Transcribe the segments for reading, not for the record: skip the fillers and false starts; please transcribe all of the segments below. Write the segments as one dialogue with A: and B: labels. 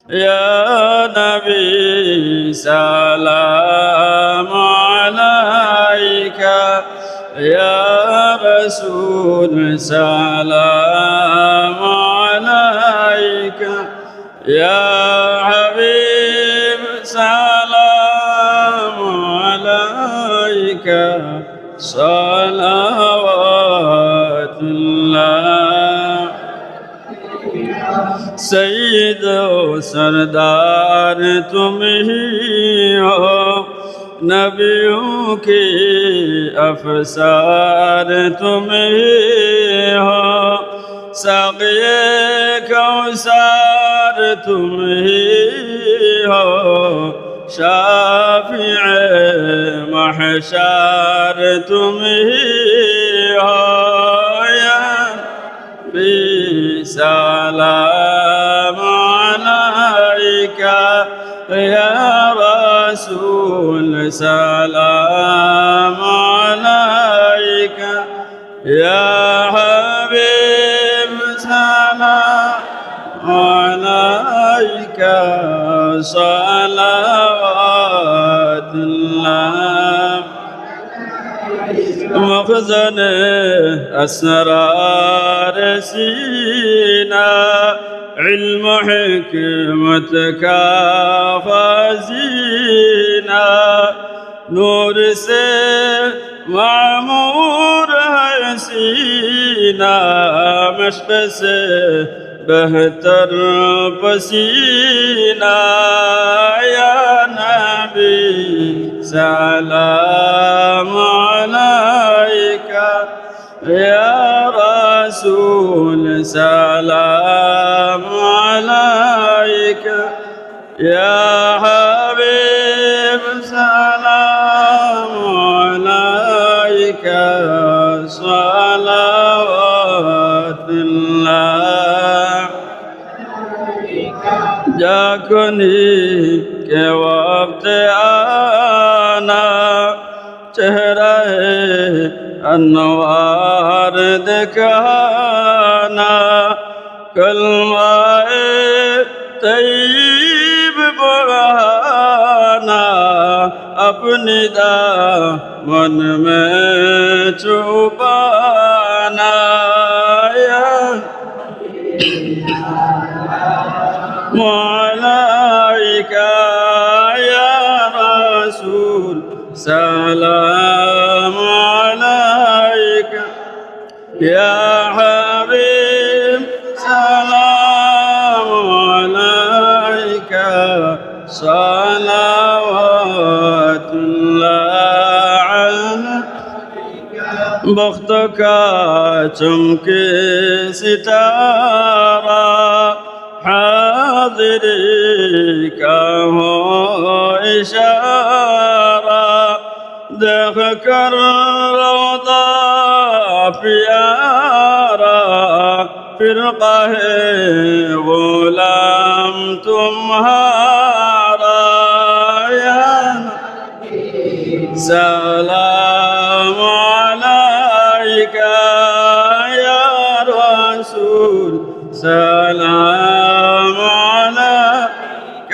A: يا نبي سلام عليك يا رسول سلام عليك يا حبيب سلام عليك صلوات الله سید و سردار تم ہی ہو نبیوں کی افسار تم ہی ہو ساقی کوثر تم ہی ہو شافع محشر تم ہی ہو یا سلام عليك يا رسول سلام عليك يا حبيب سلام عليك صلوات الله مخزن أسرار سينا علم حكمتك فزينا نور سے معمور ہے سینہ مشق سے بہتر پسینہ یا نبی سلام عليك يا رسول سلام عليك يا حبيب سلام عليك صلوات الله جاکنی کے وقت آنا چہرہ انوار دکھانا کلمہ طیب بڑھانا اپنی دامن میں چھپانا عليك يا رسول سلام عليك يا حبيب سلام عليك صلوات الله عليك بخت کا چمکے ستارہ حاضری کا ہو اشارہ دیکھ کر روضہ پیارا فرقہ ہے غلام تمہارا یا سلام عليك يا رسول سلام عليك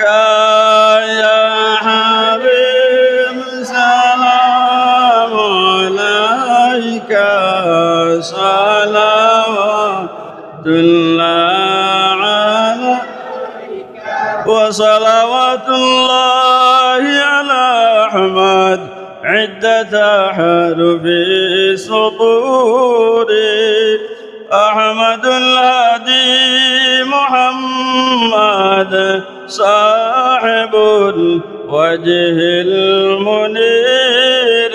A: يا حبيب سلام عليك صلوات الله عليك وصلوات الله على أحمد عدة حرف سطوري أحمد الهادي محمد صاحب الوجه المنير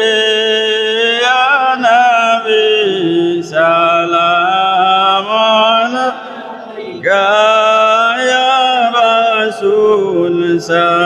A: يا نبي سلام عليك يا رسول سلام